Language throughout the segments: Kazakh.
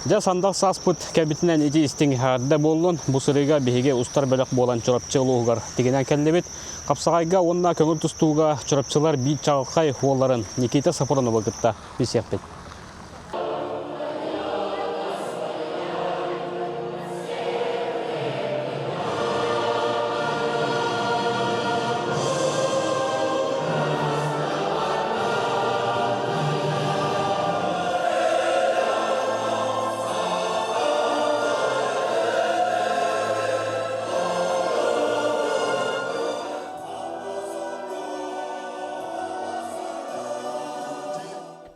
Жа сандақ саспыт кәбітінен еті істің әрді болуын, бұсырыға бейге ұстар бөлік болан чұрапчылығығар дегенен кәлдебет. Қапсағайға онына көңіл тұстуға чұрапчылар бейт чағылқай оларын Никита Сафронова күтті бесекпет.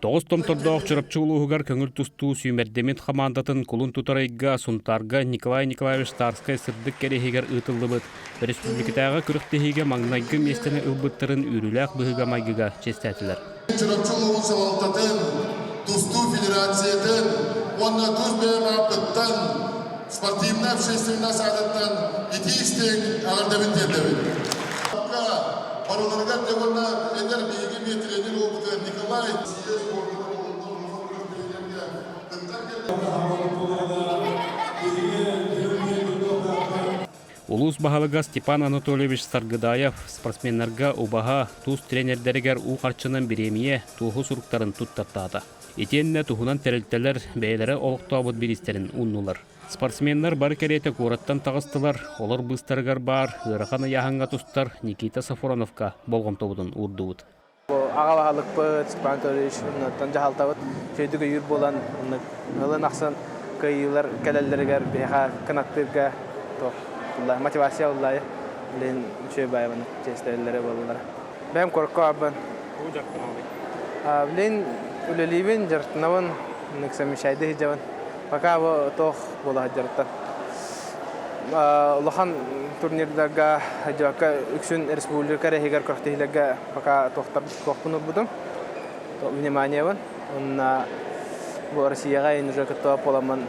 Тоғыз томтордоқ чырапчылығығар көңіл тұсту сүймердемет қамандатын құлын тұтарайға сұнтарға Николай Николаевич Тарскай сырдық керехегер ұтылы бұд. Республикатаға күріктехеге маңнайғы местені ұлбыттырын үріләқ бұғыға майгыға честәтілер. Чырапчылығын савалтатын, тұсту федерациятын, онна тұз бәйім апыттан, спортивна общественна садаттан, еті істең ағырдабын тердебін. Параларга дегонна эдер бейге метренер опыты Николай Улус бағалыға Степан Анатольевич Саргыдаев спортсменлерге убаға туз тренердерігер уқарчының биремие туғы сұруқтарын тұттаттады. Етеніне туғынан тәрілтелер бәйлері олықтауыд берістерін ұннулар. Спортсменлер бар кереті көраттан тағыстылар, олар бұстарғар бар, ғырақаны яғанға тұстар Никита Сафроновка болғым тобудың ұрдуыд. Ағалағалық бұд, Степан Анатольевич, жағалтауыд, сөйдігі үйір болан, ғылын ақсын көйілер кәлелерігер, бейға қанаттырға, мотивация олай, білін үші байымын честелері болылар. Бәйім көркі абын. Білін үлелейбін, жартынауын, нүксәмішайды хижауын. Пока वो तो बोला जरता लखन турнирдага жака үксүн республика регер кортилега пока тохтап кохпуну будум то внимание вон на бу Россияга ин уже кото поламан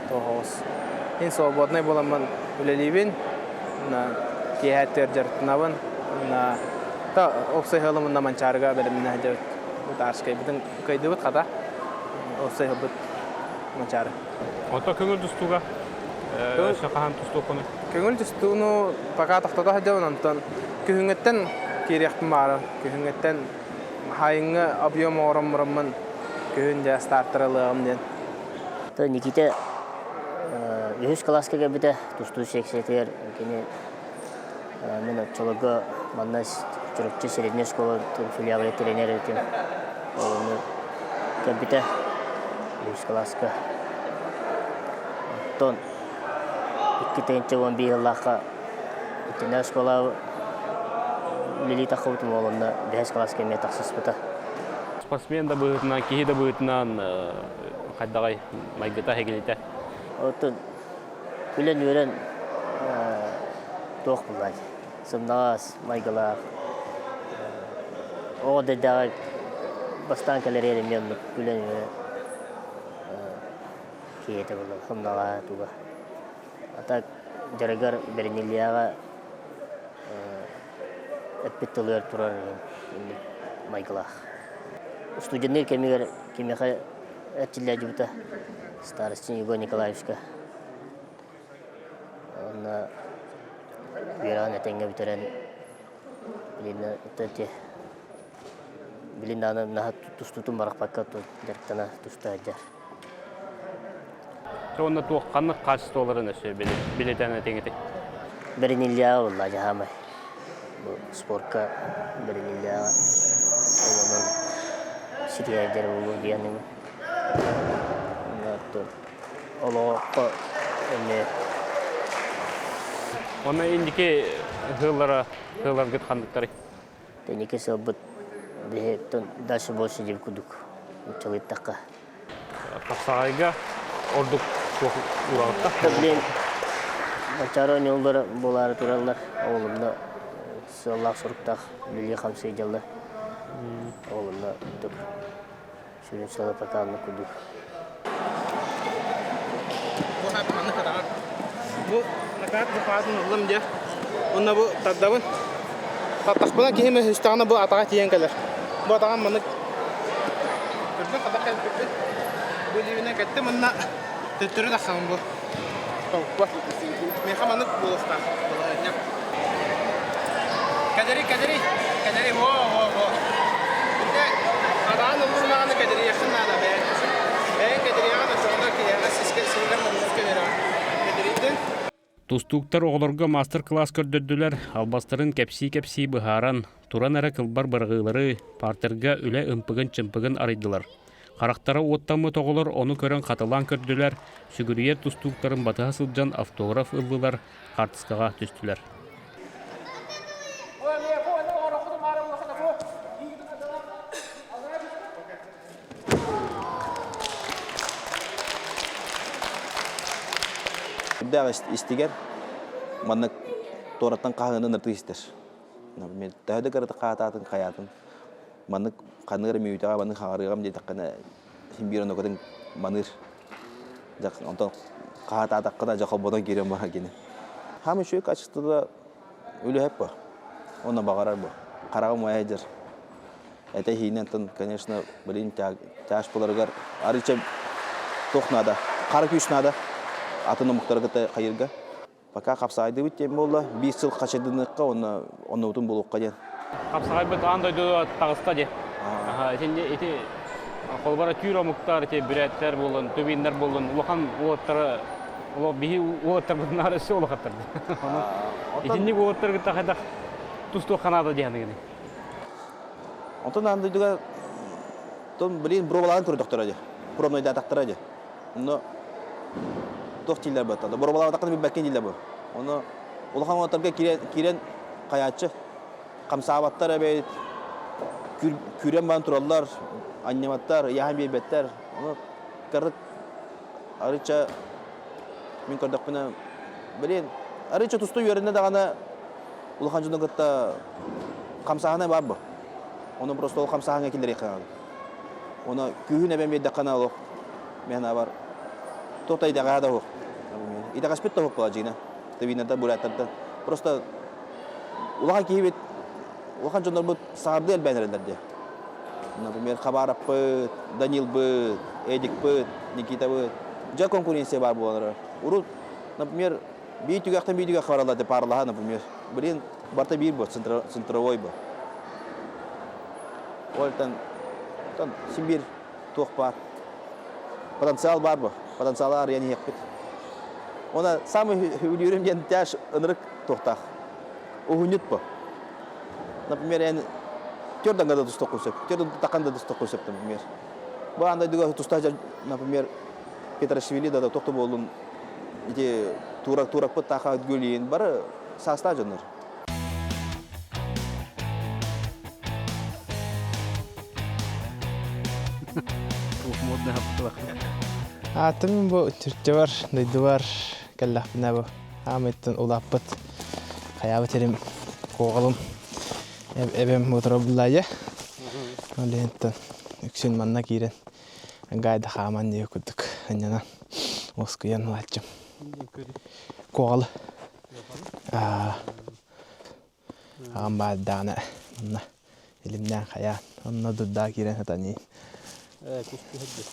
тохос ин свободный боламан улеливин на кеатер жартнаван на та обсайхалым на манчарга белемне хажат утарскай бидин кайдыбыт када обсайхабыт Мачары. Ото көңіл тұстуға, шақахан тұсту қоны? Көңіл тұстуыны пақа тақтада хадауын антон. Күйіңеттен керекпін бары. Күйіңеттен хайыңы объем орым-мұрымын күйін жа стартырылығым ден. Никита өз классқаға біті тұсту сексетер. Мен отчылығы маннас жүрікчі средний школа филиалы тренер етем. Кәбіті өз классқа. Тон 2-11 жыллаққа үтіне школа лилита қауытым олында 5 классқа мен тақсыз бұта. Спортсмен да бұғытынан, кейі да бұғытынан қайдағай майгыта хегелеті? Оттын күлін өрін тоқ бұлай. Сымнағас, майгылақ. Оғыда дағы бастан кәлер ерім мен күлін өрін. Кейеті бұлы, қымнаға туға. Атақ жарығар берінелияға әппеттілер тұрар майғылақ. Студенттер кемеға әтчілі әжібіті старостин Егор Николаевичка. Онына үйраған әтенге бітерен білін аны тұстутын барақ баққа жарықтана тұста әджар. Онда туаққаны қашысты оларын өсі билетен әтеңеті? Берінелияға олла жағамай. Спортқа берінелияға олының сирияйдері болу дейінімі. Олуаққа өне. Онда ендеке ғылар күт қандықтары? Тәнеке сылбыт дальше больше деп күдік. Учалыттаққа. Қапсағайға ордық урағытта? Білен, Мачарони олар болары тұралар. Оғылымда сыллақ сұрықтақ біле қамсай жалдар. Оғылымда түк. Шүрін сылы пакалыны күдік. Бұл накат бұқатын ұлым де. Онна бұл таддабын. Таттақпынан кейіме үстағына бұл атаға тиен кәлер. Бұл атаған мұны көрдің қадақ кәліп көрдің. Бұл үйіне кәтті мұнна Töttürü de xam bu. Bak. Mehamanık buluşta. Kaderi. Kaderi wo. İşte adan umurmağını kaderi yakınlarda be. Ben kaderi yana sonra ki ya siz kesinlikle mutlu kaderi. Тустуктар оҕолорго мастер-класс көрдөдүлөр, албастарын кепси быһааран, туран эрэ кылбар баргыылары, партерга үлэ ымпыгын-чымпыгын арыйдылар. Характара уоттамы тоголор ону көрөн катылан көрдүлөр, сүгүрүйе тустуктарын батыха сылжан автограф ыллылар, картыскага түстүлөр. Дагы истигер маннык тораттан кагынын ыртыстыр. Мен тәһдә карата каататын каятын. Маннык каныр мүйтәгә маннык хагарыгам дип таккана симбирон окудын маныр. Жак онтон каатата кына жакол бодон кирем бар гене. Хамы шуй качтыда үлеп бар. Оны багарар бу. Карагым аядыр. Это хинентен, конечно, блин тяж буларгар арыча тохнада. Кары күчнада. Атын муктарга кайырга. Пока капсайды бит тем болла. 5 жыл качыдыныкка оны утун болукка ден. Капсагай бит андай тагыста де. Сенде эти колбара түйрө муктар те бүрәттер болон, төбиннер болон, улахан улаттары, уло бихи улаттар бит нары все улахаттар. Итинни улаттар гыта хада тусту ханада дегени. Онтон андай дуга том блин бровалан көрдөктөр аja. Промной датактар аja. Но тохтилер бата. Бровалан датакты бит бәккен дилер бу. Оны улахан улаттарга кирен каячы. Камсабаттар бит күрен бан тураллар, аннематтар, яһан бебеттер. Оны кырык арыча мен көрдөк менен блин арыча тусту йөрүнө дагана улахан жонун кытта камсагана бар бу. Оны просто ол камсагана келдер экан. Оны күһүнө бен бедде канал мен бар. Тотай дага да ок. Ида гаспетто ок бала Тевинада бураттарда. Просто улахан кийбет улахан жонор бу сарды элбенерлерде. Например, Хабаров быт, Данил быт, Эдик быт, Никита быт. Жа конкуренция бар булар. Урут, например, битүгәктән хабарлады парлаха, например. Блин, барта бир бу центровой бу. Олтан Сибирь тох бар. Потенциал бар бу. Потенциаллар яни якпет. Она самый үлүрем тяж ынырык тохтах. Угунет бу. Например, я тёрдан года тусток кусеп, тёрдан таканда тусток кусеп, например. Ба андай дуга тустажа, например, Петрашвили да тохто болдун. Эти турак по таха гөлин бары састажыныр. Модный хаптылак. Атым бу түртөбар, дайдыбар, каллахпына бу. Аметтен улаппыт. Каябы терим коголум. Эбем моторобулая. Олентен үксен манна кирен. Гайда хаман дие күдүк. Аннана оскуян лачым. Когол. Ам дана. Элимден хая. Онно дудда кирен хатани.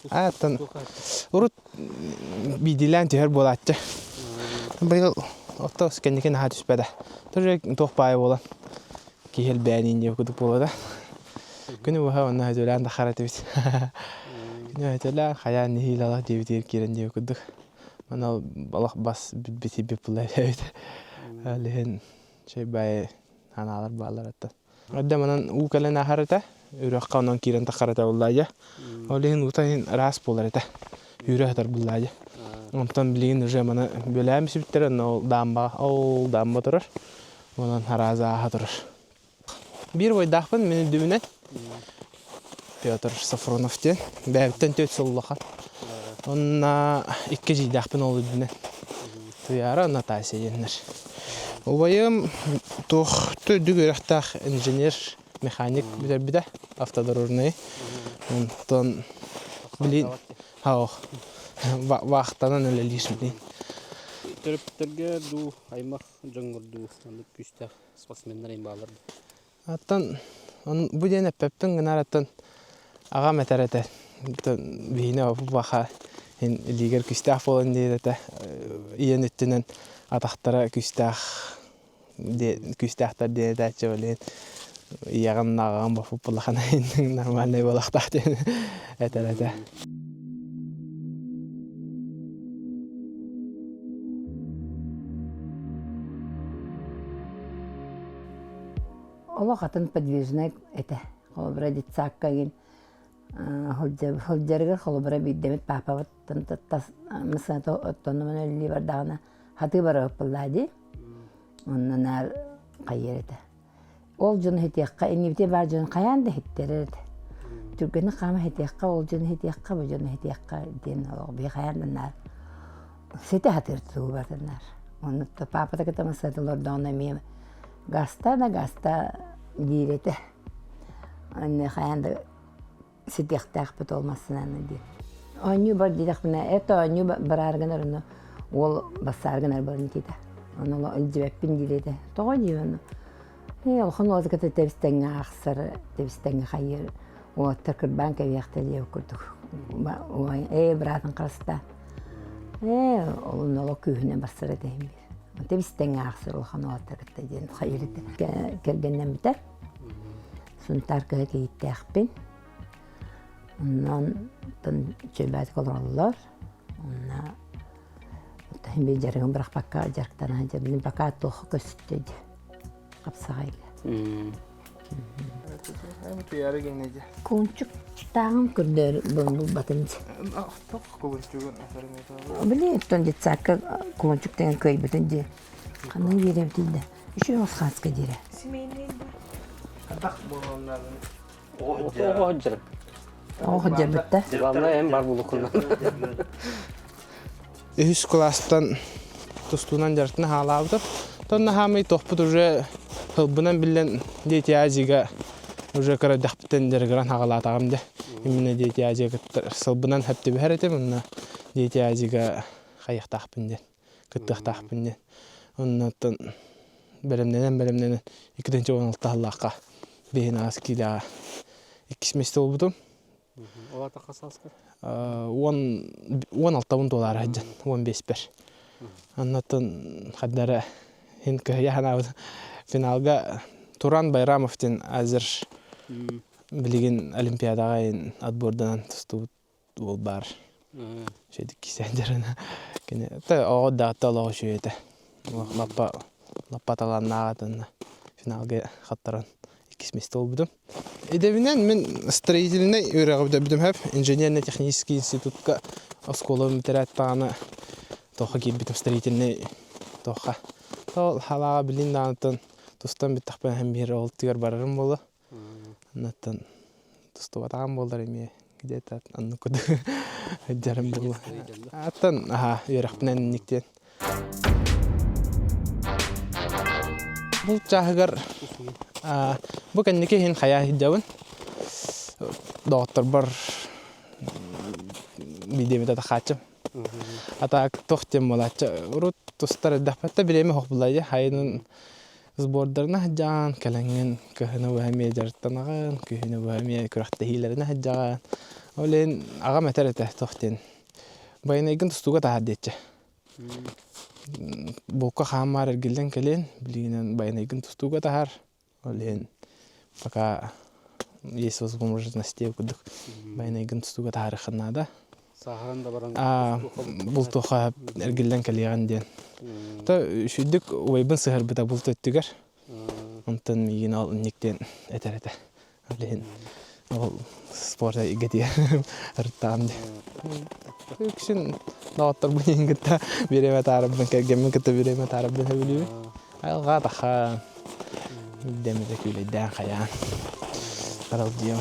Аттан урут бидилен тер болатчы. Быйыл отос кенекен хатыс бада. Төрөк тохпай болан. Кихел бәнин деп күдүк болода. Күнү буга онна хәзөлән дахараты бит. Күнү хәзөлән хаян нихилала деп кирен деп күдүк. Мана балак бас бити бипулай бит. Ален чей бай аналар балар атта. Адда манан у кален ахарата үрөк канан кирен тахарата буллая. Олен утайн рас боларата. Үрөктөр буллая. Онтан билген уже мана бөләм сиптер но дамба турар. Онан хараза хатыр. Bir boy dağpın meni düğüne Piotr Safronov diye bәбіттен төт соллақан. Онна 2 дağpın oldu düğüne. Tuyara Natasya yenir. Obayım toxtu dügürəxtaq inженер, mexanik bir de avtodorurnay. Ondan bilin ha vaqtanan öyleliyim bilin. Төрөптөргө ду аймак жаңгырду күчтө спортсмендер имбалар. Аттан bu dene pepten gınaratan ağa meterete bihine baka Хин лигер күстах болан дейдәтә. Иен өттенен атақтара күстахтар дейдәтә чөбелен. Ягын наган бу футболхана нормальный балактак дейдәтә. Әтәләтә. Ола хатын подвижный это. Холбра дитсаккагин. Холджергер холбра биддемет папа вот тас мысато оттонман ливардана хаты бара паллади. Оннан кайерете. Ол жон хетиякка инибте бар жон каянда хеттерет. Түргені қама хетиякка ол жон хетиякка бу жон хетиякка ден ол би каянданар. Сете хатырту батанар. Онны папа да ката мысатылар дона ми гаста дирете. Анне каянда сетияктак бит олмасынан ди. Аню бар дидак мына это аню барарганар ол басарганар барны тита. Оны илҗибәппин дилете. Тога дивен. Ол хонозы ката тевстенга ахсар, тевстенга хайыр. О тәкер банка яхтәле күрдүк. Братан каста. Ол ноло күһне басара дәйм. Тевстенга ахсар ол хонозы ката ден хайырды. Кергәннән битә. Сунтарка киттәхпин. Оннан тан чебәт калалар. Онна тәһим беҗәргән бирак пакка җарктан җәбин пакка тох көстәде. Капсагайла. Тыяры генеде. Кончук тагын күрдер бу батынчы. Тох кончугун афармета. Биле тон дитсакка кончук деген көй бүтүнде. Кандай берем тилде. Үчү осхаска дире. Семейный Атак болганларын. Оғыджыр. Оғыджыр бітті. Главное, эм бар болу кылдан. Үс класстан тустунан жартына халабды. Тонна хамы тохпут уже хылбынан билен детиазига уже кара дахптен дергран хагалатагымды. Именно детиазига сылбынан хәпте бәрәте монна детиазига хаяктахпынды. Кыттахтахпынды. Оннан беремнен 2016 Аллахка бейнас кида 2 месте болдум. Ола тақасалска. $16 хаджан, 15 бер. Аннан хаддара хинка яхана финалга Туран Байрамовтен азыр билген олимпиадага отбордан тусту бол бар. Шедик кисендерина. Кене та огда тала шуйета. Лапаталаннагатын финалга хаттаран 2 месте болдум. Эдевинен мен строительный үйрәгәп бидем һәп инженерно-технический институтка оскола митераттаны тоха кибитем строительный тоха. Тол халага билиндантын тустан биттәхпән һәм бер ул тигәр барырым булды. Наттан тустуатан булдыр эме где-то анны күдә җарым булды. Аттан үйрәкпенән никтен. Бу чагыр бу кеннеке хин хая хиҗавын. Доктор бар бидемедә тахачым. Ата тохтем молача урут тустар дәфәттә биреме хокбулай хайнын сбордарына җан каланган көхне вәме жартанаган көхне вәме күрәхтә хиләренә җаган. Олен ага мәтәрәтә тохтен. Байнагын тустуга тахаддечә. Булка хамар эргелден келен билгенен байнагын тустуга тахар. Олен пока есть возможность кудык байнагын тустуга тахар ханада. Сахаранда баран. Бул тоха эргелден келгән ден. Та шүддик уйбын сыгыр бита бул төттүгәр. Онтан миген ал никтен этерәтә. Олен ол спорта игәтә ртамды. Күксен доктор бүген гитә биреме тарабын кергән гитә биреме тарабын билеме. Алга таха демде күләдән хаян. Каралдио.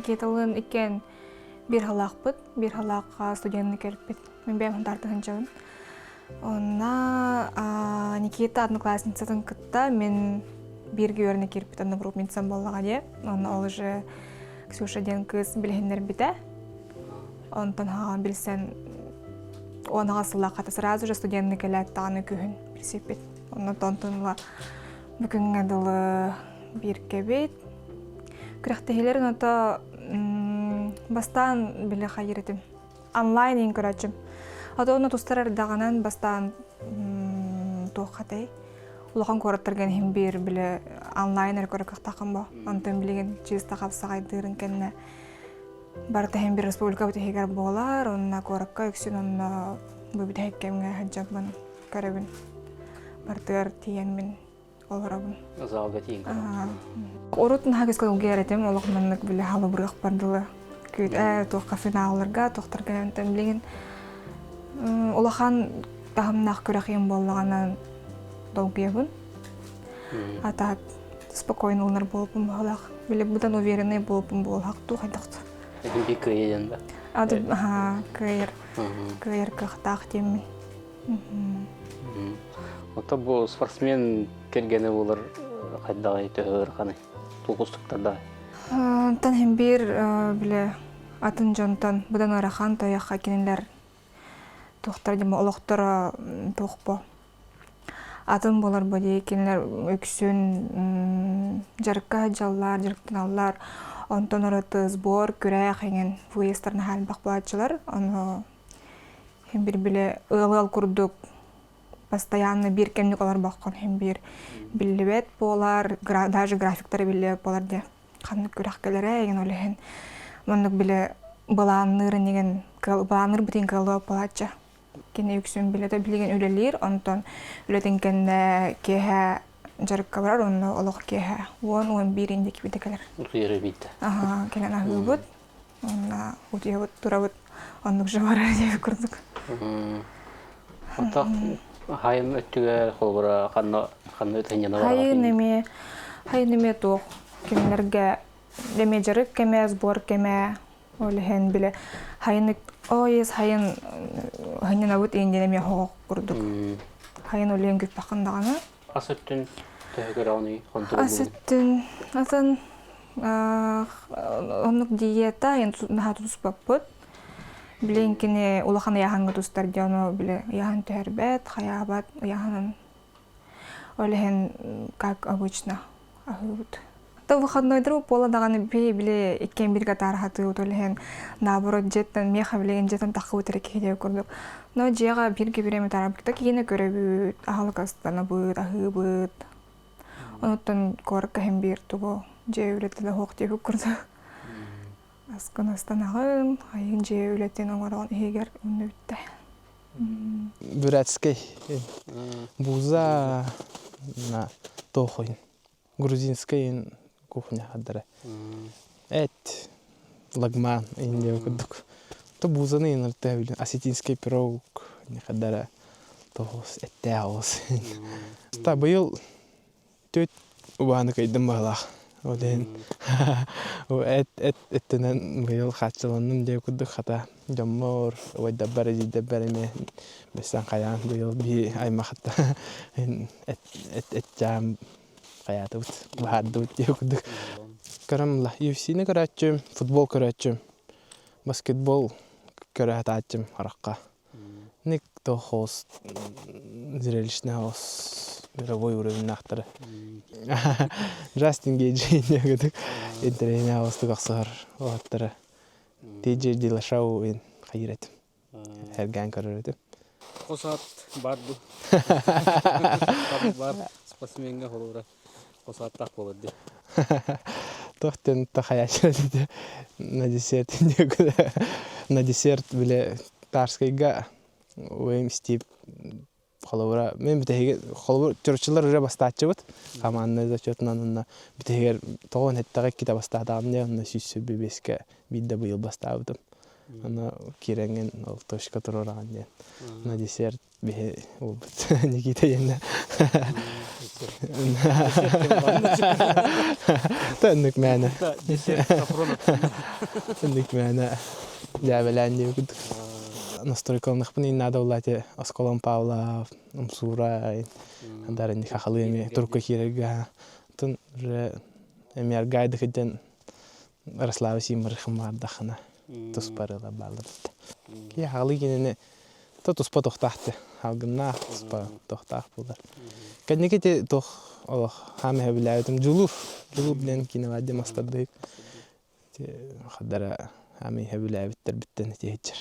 Кеталын икен bir halaqpıt, bir halaqqa студентны келіппет. Мен бәйім тартығын жауын. Онна Никита одноклассницадан кытта мен бірге өріне келіппет одногруппницам болуға де. Онна ол уже Ксюша ден кыз білгендер біті. Онтан хаған білсен оныға сылла қата сразу же студентны келет тағаны күйін білсеппет. Онна тонтынла бүкін ғадылы бір кебет. Күрәқтәхелерін ота бастан биле хайретим. Онлайн ин көрәчим. Ата оны тустарар дагынан бастан тохатай. Улахан кораттырген хим бир биле онлайн көрөк тахам бо. Антын билеген чиста капсагайдырын кенне. Барта хим бир республика битегер болар, онна коракка үксүн онна бу битеккемге хаҗабын көрөбүн. Бартыр тиенмин оларабын. Залга тиен. Орутун хагыска угеретим, олакманнык биле халы бурак бардылы. Күт тоққа финалларга, тоқтарга антын билеген. Улахан тахымнақ көрәхем болғанан долгиябын. Ата спокойно улнар болупун болақ. Биле будан уверенный болупун болақ тухайдақты. Бик кыйын да. Аты кыйыр кахтақ темін. Ота бу спортсмен келгени булар кайдагы төһөр каны. Тугустуктарда. Тан хем бир биле атын жонтан будан арахан таяққа кенелер тоқтар дема олоқтар тоқпо. Атын болар боди кенелер өксүн жарыққа жаллар, жарықтыналар, онтон ораты сбор, күрәқ еңен выездарын хәл бақпалатчылар. Оны хем бир биле ылал курдук постоянно бир кемник олар баққан хем бир билебет болар, даже графиктары биле болар де. Қанны күрәқ келері еген олеген. Монук биле баланыр неген баланыр битин калып палача. Кене үксүн биле да билеген үлелер, онтон үлетен кенне кеһә жарыкка барар, онны олох кеһә. 10-11 индик битекелер. Утуйры бит. Келен ахыбыт. Онна утуябыт турабыт. Оннук жабара деп күрдүк. Ота хайын өттүгө холбора канны тенjana бар. Хайын эме тох кемлерге деме жарык кеме сбор кеме олehen биле хайын хайын авут эндеме хок курдук. Хайын олен күп бакындаганы. Асыттын төгөрөүни контрол. Асыттын атын онук диета ен хатус баппыт. Бленкине улахан яханга тустар жано биле яхан тербет, хаябат яхан олehen как обычно. Ахут. То выходной друг пола даганы биле иккен бирге тархаты олehen наоборот жеттен меха билеген жеттен такы өтөрө кеде көрдүк. Но жега бирге биреме тарапта кийине көрөбүт, ахалкастана быт, ахыбыт. Онуттан корка хем бир туго же үлетеле хок деп көрдүк. Асканастанагын, хайын же үлеттен оңоргон эгер үнүттө. Бурятский буза на тохойн. Грузинская кухня хадара. Эт лагман инде кудук. То бузаны инертевли. Осетинский пирог не хадара. Тохос эттеос. Та был төт убаны кайдым балах. Оден. Эттенен был хатчыланным деп кудук хата. Жоммор ойда бариме бесан каян был би аймакта. Эт жам Хаятут, бахадут, якудuk. Карамла, UFC-не көрәтчим, футбол көрәтчим, баскетбол көрәтәтчим аракка. Ник тохос зрелищный хос мировой уровень нахтары. Джастин Гейджи якудuk. Интернет хос тугаксар оттары. TJ Dillashaw ин хайретим. Херган көрәтим. Косат барду. Бар спортсменге холора. Косаттак болду. Тохтен тахаяч на десерт на десерт биле тарскайга ойм стип холора мен битеге холор чурчулар уже бастачыбыт команда зачетнан битеге тогон хеттага ките бастадамне на сүссө бебеске бидде быйыл бастабытым. Ана киренген ол точка турураган ден. На десерт бе убут Никита енне. Тәнник мәне. Тәнник мәне. Дәвелән дип күт. Настройкалных пни надо улате Осколом Павла, Умсура, андарен хахалыми турко хирга. Тун же эмер гайды хиден Раслава Симрхмар дахана. Туспарыла балдырт. Ки халыгине то туспа тохтахты. Халгына туспа тохтах булар. Кадникете тох хаме билаятым жулуп билен кине вадde мастадык. Хадара ами хэбилэбиттер биттен тиһичер.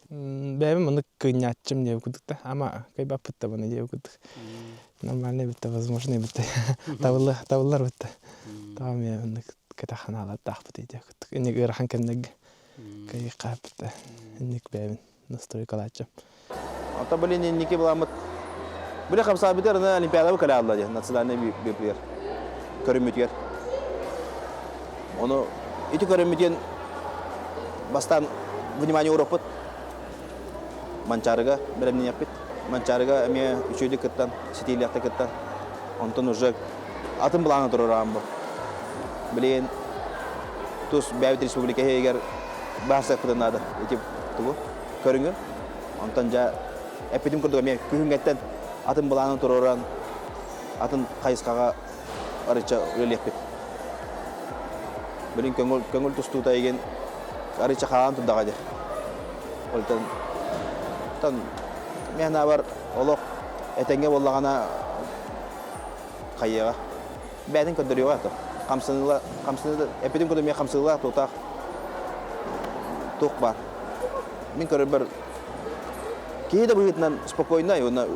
Бэбим маны кынячым деп кудукта, ама кайбаппытта баны деп кудук. Нормально битте, возможно битте. Тавыллар битте. Тамам я маны катаханалар тахпыт деп кудук. Эне гырахан кемнег кай капта. Эне бэбин настройкалачым. Ата блин нике буламыт. Бule kamsa biter na olimpiyada bu kala Allah nasyonalne bir körümütger. Onu iti körümütgen bastan внимание Европы. Манчарга берем не yapıt. Манчарга эме üçüydü kıttan, stiliyakta kıttan. Ondan уже atın bulana dururam bu. Bilen tus Beyt Respublika heger bahsa kıtanadı. Iti bu körüngün. Ondan ja epidim kurdu me kühüngetten atın bulana dururan atın kayıskaga arıça öyle yapıt. Bilen köngül tustuta igen arıça kalan tudagaja. Oltan tan mehna var olok etenge bollagana kayıga. Bädin köndürüyor atı. Kamsınıla epidim kurdu me kamsınıla tutak. Tok var. Min körür bir kiyide bu yitnan spokojna и ona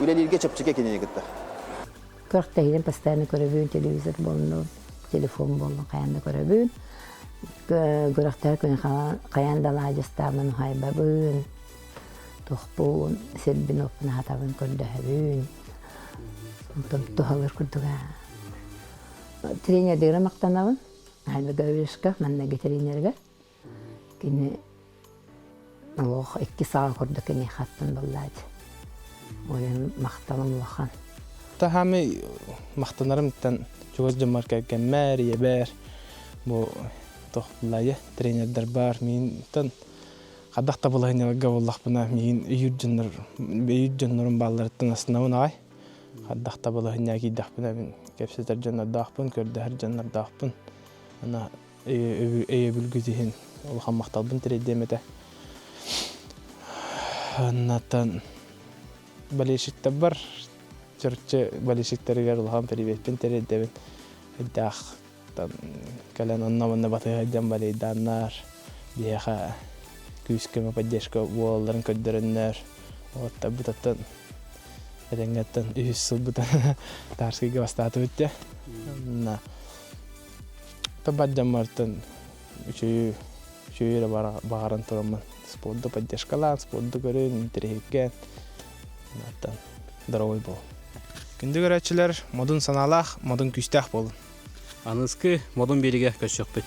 үлелерге чөпчекке кенене кетті. Көрттейден постоянно көрөбүн, телевизор болну, телефон болну, каянда көрөбүн. Көрөктөр күн каянда лажыстамын хайбабын. Тохпун, селбин опна хатабын көрдөбүн. Тохалыр күрдүгө. Тренердер мактанабын. Албы гөвүшкө, маннеге тренерге. Кини Аллах 2 саат көрдүк кини хаттын боллады. Oyun maqtalım vaxan. Tahami maqtanarım tan çoğuz jamarka kemer yeber. Bu toxlayı trenerler bar min tan qadaqta bulayna gavullah buna min üyüdjünlerin ballardan asnavın ay. Qadaqta bulayna ki daqbına min kepseter jannar daqpın kördü her jannar daqpın. Ana bülgüzihin olhan maqtalbın treddemete. Anatan Balışıkta var. Çırçı balışıkları olhan perivetpin tereddebin. Dağ kalan anlamında batıya balıydanlar. Diyaha küskeme paddeşka boğaların köddürünler. Otta butatan edengetten ühüssül butan tarski gavastatı bitti. Tabadjan vartan üçüyü bağıran turamın. Sporda paddeşkalan, sporda görün, terehikken. Natan даровой бол. Күндү көрөчүлөр модун саналах, модун күчтах болун. Аныскы модун бериге көчөкпүт.